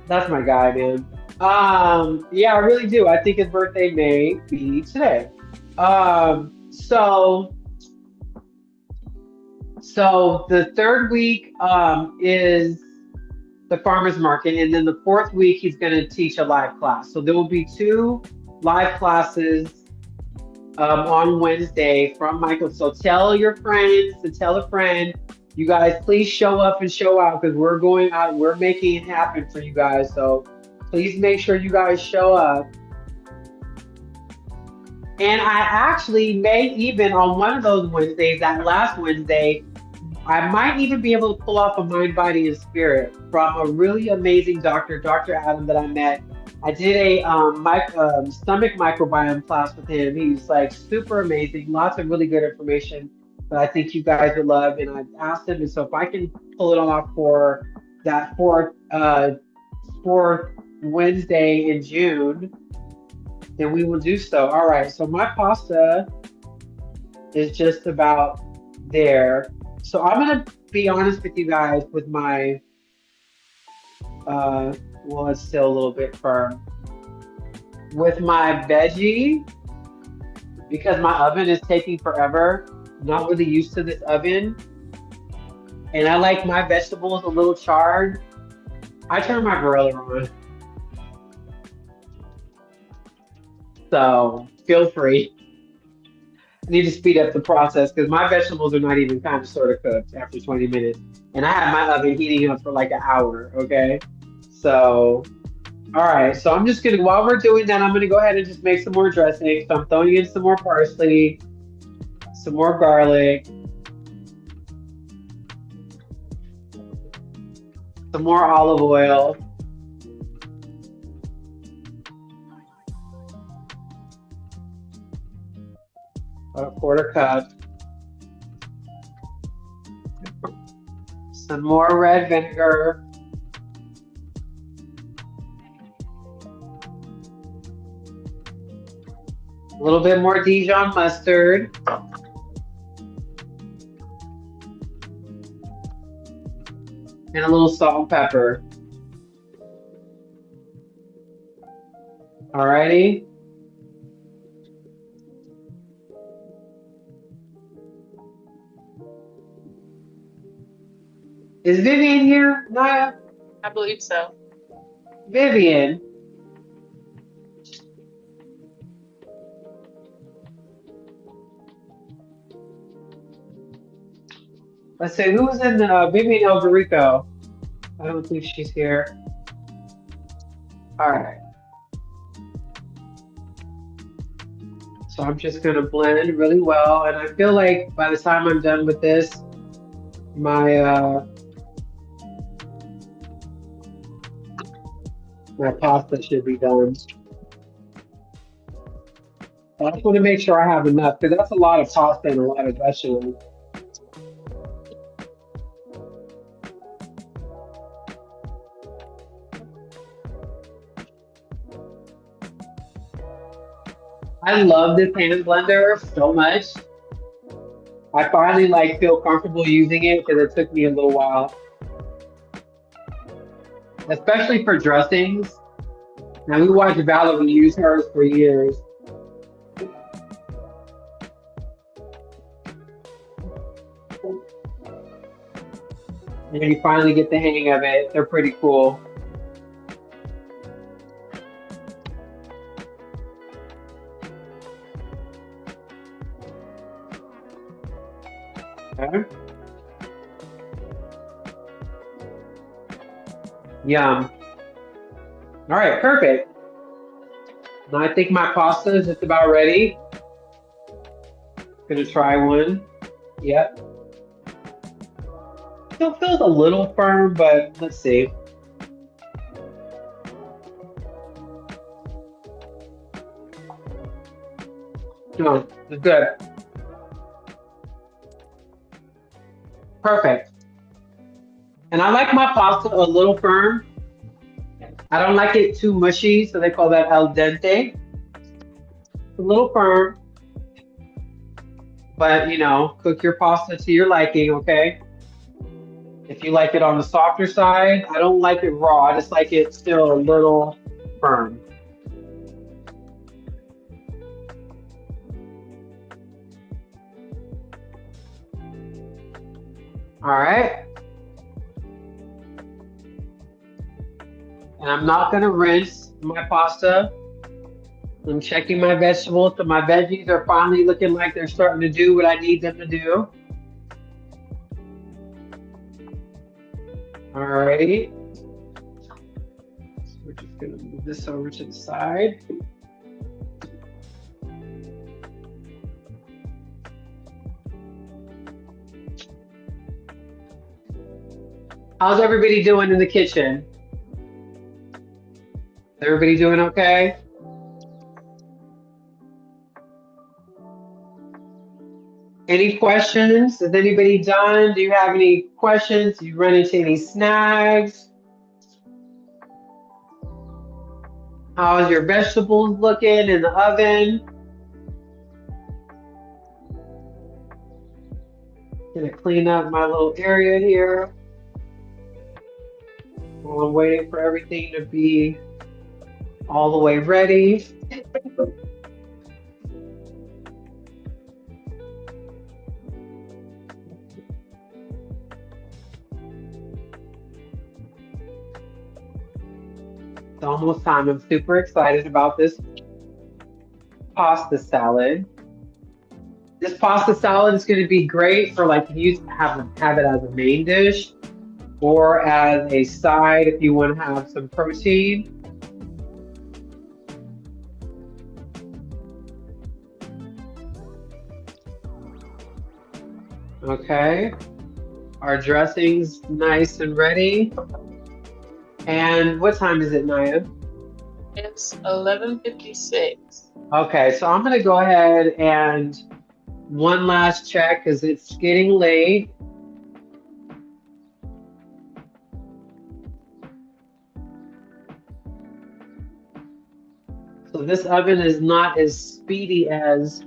That's my guy, man. Yeah, I really do. I think his birthday may be today. So the third week is the farmers market, and then the fourth week he's going to teach a live class. So there will be two live classes on Wednesday from Michael. So tell your friends to tell a friend. You guys, please show up and show out because we're going out. We're making it happen for you guys. So please make sure you guys show up. And I actually may even on one of those Wednesdays, that last Wednesday, I might even be able to pull off a mind, body, and spirit from a really amazing doctor, Dr. Adam, that I met. I did a stomach microbiome class with him. He's like super amazing, lots of really good information that I think you guys would love. And I asked him, and so if I can pull it off for that fourth Wednesday in June, then we will do so. All right, so my pasta is just about there. So I'm gonna be honest with you guys with my, well, it's still a little bit firm. With my veggie, because my oven is taking forever, I'm not really used to this oven, and I like my vegetables a little charred, I turn my griller on. So feel free. I need to speed up the process because my vegetables are not even kind of sort of cooked after 20 minutes. And I have my oven heating up for like an hour, okay? So, all right. So I'm just going to, while we're doing that, I'm going to go ahead and just make some more dressing. So I'm throwing in some more parsley, some more garlic, some more olive oil. About a quarter cup. Some more red vinegar. A little bit more Dijon mustard. And a little salt and pepper. Alrighty. Is Vivian here, Naya? I believe so. Vivian. Let's see, who's in Vivian Elverico? I don't think she's here. All right. So I'm just gonna blend really well, and I feel like by the time I'm done with this, my my pasta should be done. I just want to make sure I have enough because that's a lot of pasta and a lot of vegetables. I love this hand blender so much. I finally like feel comfortable using it because it took me a little while. Especially for dressings. Now we watched Valerie use hers for years. And you finally get the hang of it. They're pretty cool. Okay. Yum. All right, perfect. Now I think my pasta is just about ready. Gonna try one. Yep. Still feels a little firm, but let's see. No, it's good. Perfect. And I like my pasta a little firm. I don't like it too mushy, so they call that al dente. It's a little firm, but you know, cook your pasta to your liking, okay? If you like it on the softer side, I don't like it raw. I just like it still a little firm. All right. And I'm not going to rinse my pasta. I'm checking my vegetables. So my veggies are finally looking like they're starting to do what I need them to do. All right. So we're just going to move this over to the side. How's everybody doing in the kitchen? Everybody doing okay? Any questions? Is anybody done? Do you have any questions? Do you run into any snags? How's your vegetables looking in the oven? Gonna clean up my little area here while I'm waiting for everything to be all the way ready. It's almost time. I'm super excited about this pasta salad. This pasta salad is going to be great for like you have it as a main dish or as a side if you want to have some protein. Okay, our dressing's nice and ready. And what time is it, Naya? It's 11:56. Okay, so I'm gonna go ahead and one last check because it's getting late. So this oven is not as speedy as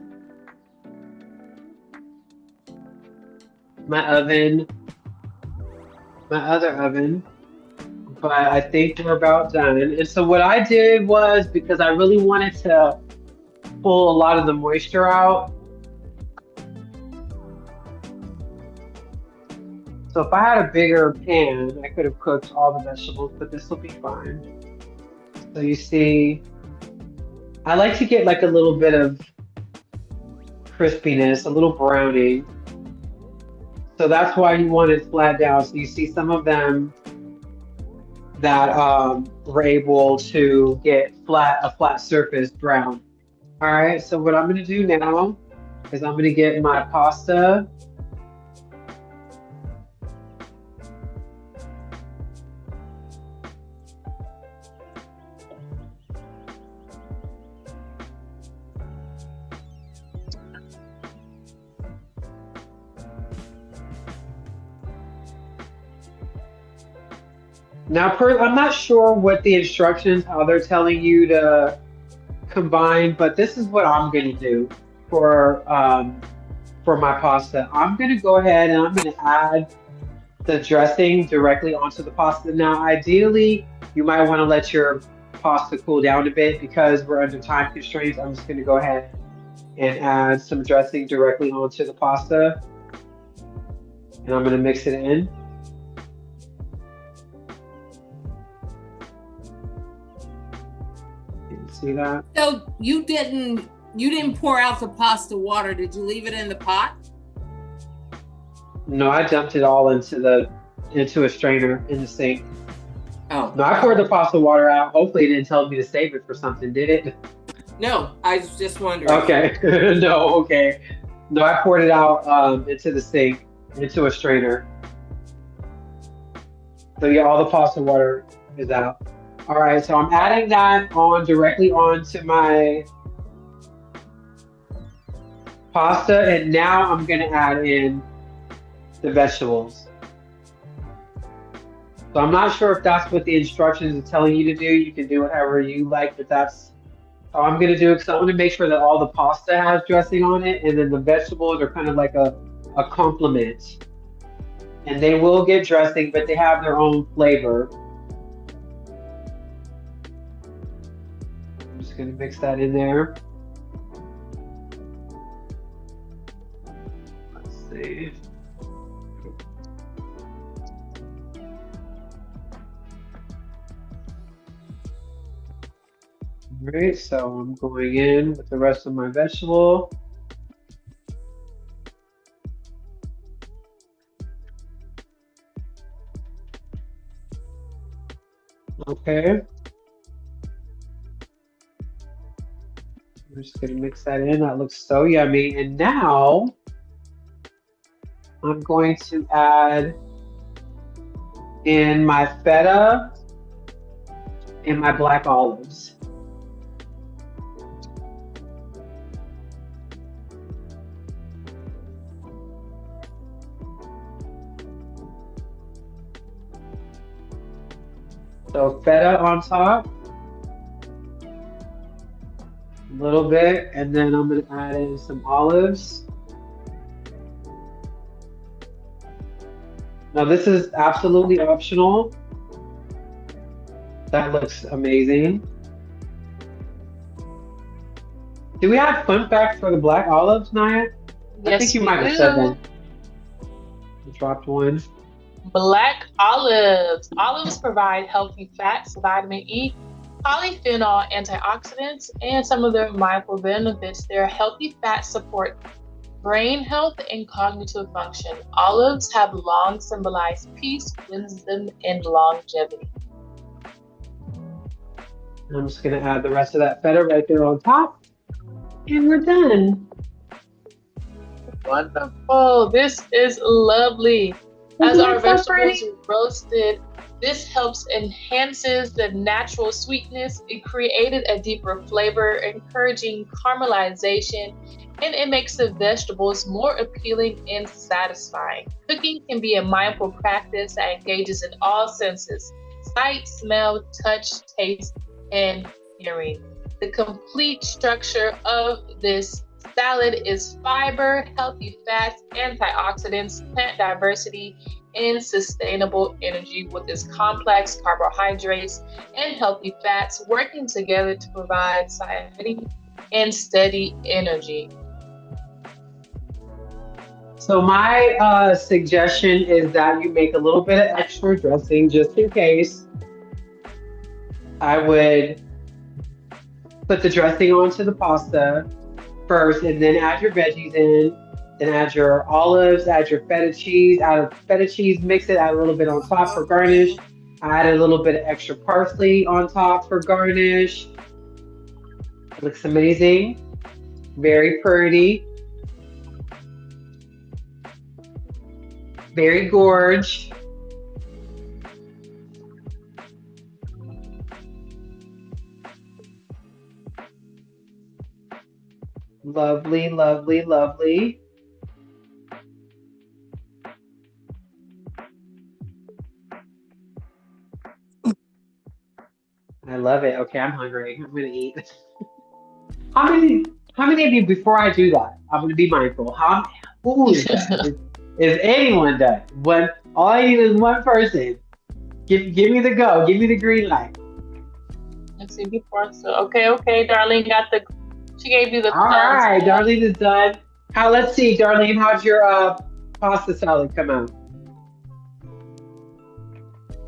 my other oven, but I think we're about done. And so what I did was, because I really wanted to pull a lot of the moisture out. So if I had a bigger pan, I could have cooked all the vegetables, but this will be fine. So you see, I like to get like a little bit of crispiness, a little browning. So that's why you want it flat down. So you see some of them that were able to get a flat surface brown. All right, so what I'm going to do now is I'm going to get my pasta. Now, I'm not sure what the instructions, how they're telling you to combine, but this is what I'm going to do for my pasta. I'm going to go ahead and I'm going to add the dressing directly onto the pasta. Now, ideally, you might want to let your pasta cool down a bit because we're under time constraints. I'm just going to go ahead and add some dressing directly onto the pasta, and I'm going to mix it in. See that? So you didn't pour out the pasta water. Did you leave it in the pot? No, I dumped it all into a strainer in the sink. Oh. No, I poured the pasta water out. Hopefully it didn't tell me to save it for something, did it? No, I was just wondering. Okay. No, okay. No, I poured it out into the sink, into a strainer. So yeah, all the pasta water is out. All right, so I'm adding that directly onto my pasta, and now I'm gonna add in the vegetables. So I'm not sure if that's what the instructions are telling you to do. You can do whatever you like, but that's how I'm gonna do it because I want to make sure that all the pasta has dressing on it, and then the vegetables are kind of like a complement. And they will get dressing, but they have their own flavor. just gonna mix that in there. Let's see. All right, so I'm going in with the rest of my vegetable. Okay. I'm just gonna mix that in. That looks so yummy. And now I'm going to add in my feta and my black olives. So feta on top, a little bit, and then I'm gonna add in some olives. Now this is absolutely optional. That looks amazing. Do we have fun facts for the black olives, Naya? I think you might have said that. I dropped one. Black olives. Olives provide healthy fats, vitamin E, polyphenol, antioxidants, and some of their mindful benefits. Their healthy fats support brain health and cognitive function. Olives have long symbolized peace, wisdom, and longevity. I'm just gonna add the rest of that feta right there on top, and we're done. Wonderful. This is lovely. As our vegetables roasted, this helps enhances the natural sweetness. It created a deeper flavor, encouraging caramelization, and it makes the vegetables more appealing and satisfying. Cooking can be a mindful practice that engages in all senses: sight, smell, touch, taste, and hearing. The complete structure of this salad is fiber, healthy fats, antioxidants, plant diversity, and sustainable energy, with its complex carbohydrates and healthy fats working together to provide satiety and steady energy. So my suggestion is that you make a little bit of extra dressing just in case. I would put the dressing onto the pasta first and then add your veggies in, then add your olives, add your feta cheese, mix it, add a little bit on top for garnish. Add a little bit of extra parsley on top for garnish. It looks amazing. Very pretty. Very gorge. Lovely, lovely, lovely. I love it. Okay, I'm hungry. I'm gonna eat. How many of you, before I do that, I'm gonna be mindful. Who is that? Is anyone done? All I need is one person. Give me the go. Give me the green light. Let's see before. So okay, Darlene got the. She gave you the. All right, Darlene is done. Let's see, Darlene, how'd your pasta salad come out?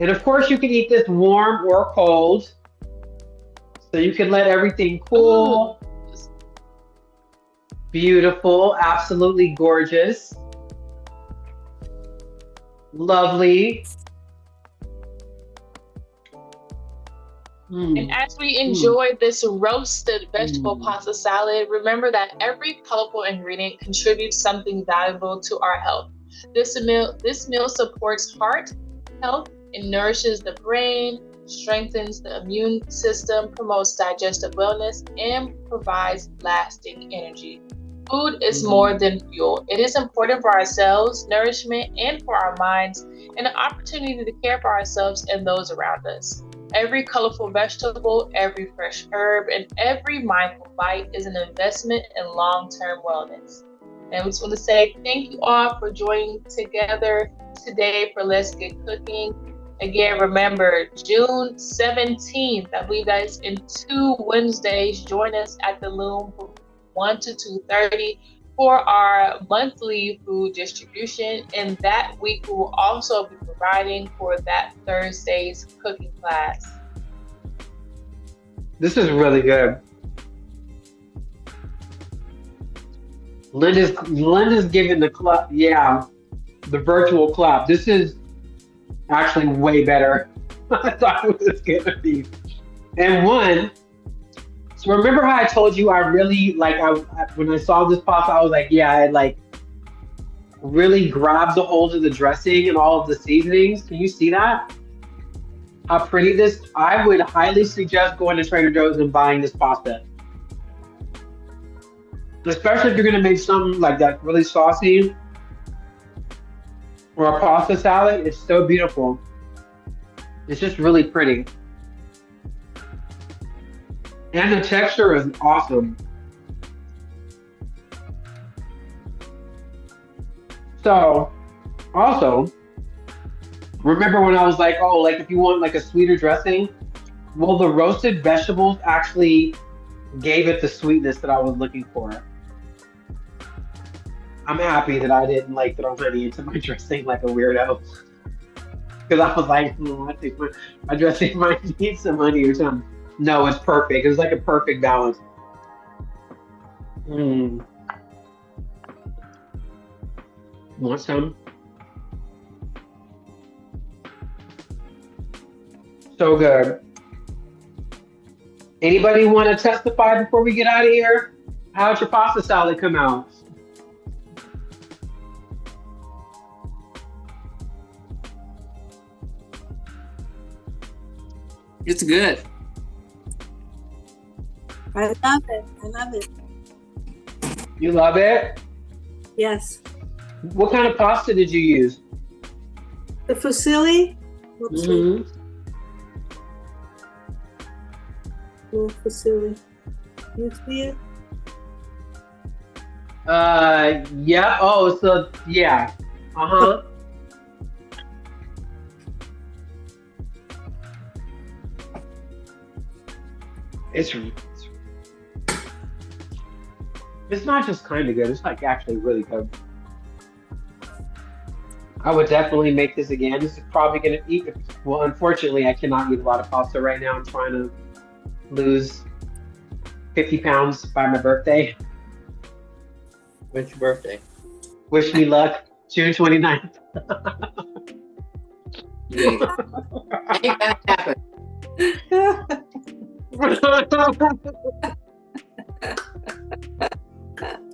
And of course, you can eat this warm or cold. So you can let everything cool. Ooh. Beautiful, absolutely gorgeous. Lovely. And as we enjoy this roasted vegetable pasta salad, remember that every colorful ingredient contributes something valuable to our health. This meal supports heart health and nourishes the brain, strengthens the immune system, promotes digestive wellness, and provides lasting energy. Food is more than fuel. It is important for ourselves, nourishment, and for our minds, and an opportunity to care for ourselves and those around us. Every colorful vegetable, every fresh herb, and every mindful bite is an investment in long-term wellness. And we just want to say thank you all for joining together today for Let's Get Cooking. Again, remember June 17th. I believe that is in 2 Wednesdays. Join us at the Loom from 1 to 2:30 for our monthly food distribution. And that week we will also be providing for that Thursday's cooking class. This is really good. Linda's giving the clap, yeah, the virtual clap. This is actually way better than I thought it was gonna be. And one, so remember how I told you I really like when I saw this pasta, I was like, yeah, I like really grabbed the hold of the dressing and all of the seasonings. Can you see that? How pretty this? I would highly suggest going to Trader Joe's and buying this pasta. Especially if you're gonna make something like that really saucy or a pasta salad. It's so beautiful. It's just really pretty. And the texture is awesome. So, also, remember when I was like, oh, like if you want like a sweeter dressing, well, the roasted vegetables actually gave it the sweetness that I was looking for. I'm happy that I didn't like throw honey into my dressing like a weirdo. Because I was like, I think my dressing might need some honey or something. No, it's perfect. It's like a perfect balance. Want some? So good. Anybody want to testify before we get out of here? How'd your pasta salad come out? It's good. I love it. I love it. You love it? Yes. What kind of pasta did you use? The fusilli. Mm-hmm. Little fusilli. You see it? Yeah. Oh, so yeah. Uh-huh. It's not just kind of good. It's like actually really good. I would definitely make this again. This is probably gonna eat. Well, unfortunately, I cannot eat a lot of pasta right now. I'm trying to lose 50 pounds by my birthday. When's your birthday? Wish me luck. June 29th. Ain't gonna happen.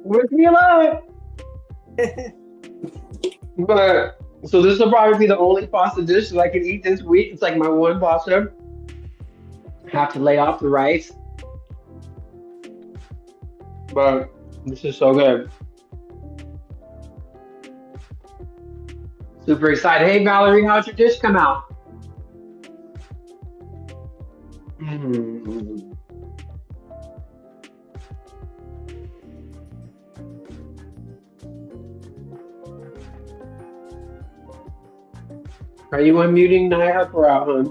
Wish me luck. But so this will probably be the only pasta dish that I can eat this week. It's like my one pasta. Have to lay off the rice. But this is so good. Super excited. Hey Valerie, how'd your dish come out? Are you unmuting Naya or out, hon?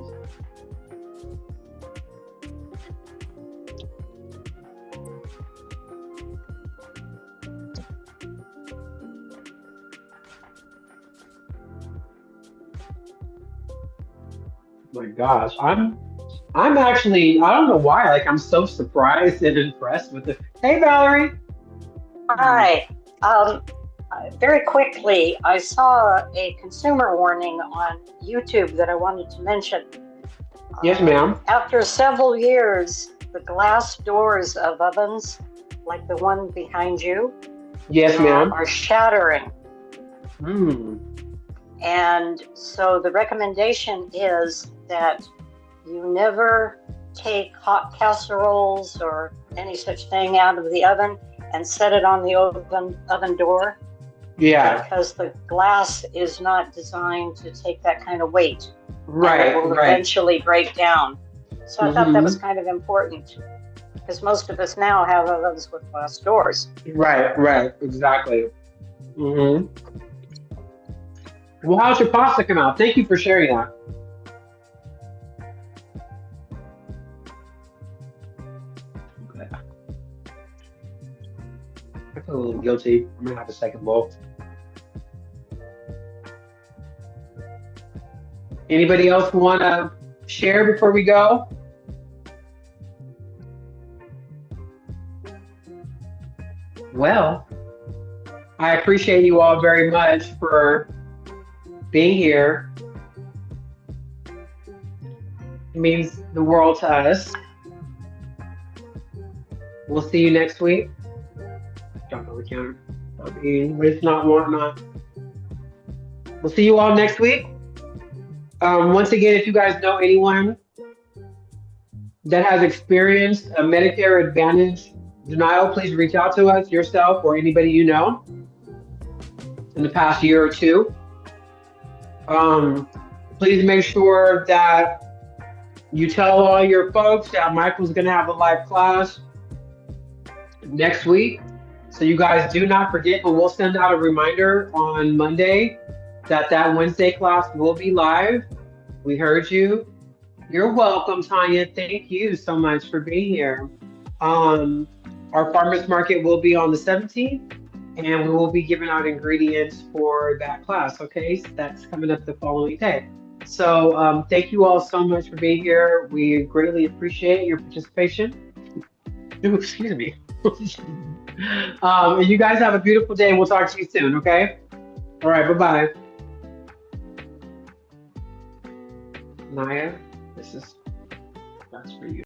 My gosh, I'm actually, I don't know why, like I'm so surprised and impressed with it. Hey Valerie. Hi. Very quickly, I saw a consumer warning on YouTube that I wanted to mention. Yes, ma'am. After several years, the glass doors of ovens, like the one behind you, Yes, ma'am. are shattering. Mm. And so the recommendation is that you never take hot casseroles or any such thing out of the oven and set it on the oven door. Yeah. Because the glass is not designed to take that kind of weight. Right. It will Right. eventually break down. So I thought that was kind of important because most of us now have ovens with glass doors. Right. Right. Exactly. Mm-hmm. Well, how's your pasta come out? Thank you for sharing that. I feel a little guilty. I'm gonna have a second bowl. Anybody else want to share before we go? Well, I appreciate you all very much for being here. It means the world to us. We'll see you next week. Don't know the counter. If not, whatnot. We'll see you all next week. Once again, if you guys know anyone that has experienced a Medicare Advantage denial, please reach out to us, yourself or anybody you know, in the past year or two. Please make sure that you tell all your folks that Michael's going to have a live class next week. So you guys do not forget, but we'll send out a reminder on Monday that Wednesday class will be live. We heard you. You're welcome, Tanya. Thank you so much for being here. Our farmers market will be on the 17th, and we will be giving out ingredients for that class. Okay, so that's coming up the following day. So thank you all so much for being here. We greatly appreciate your participation. Ooh, excuse me. And you guys have a beautiful day, and we'll talk to you soon. Okay. All right. Bye-bye. Naya, that's for you.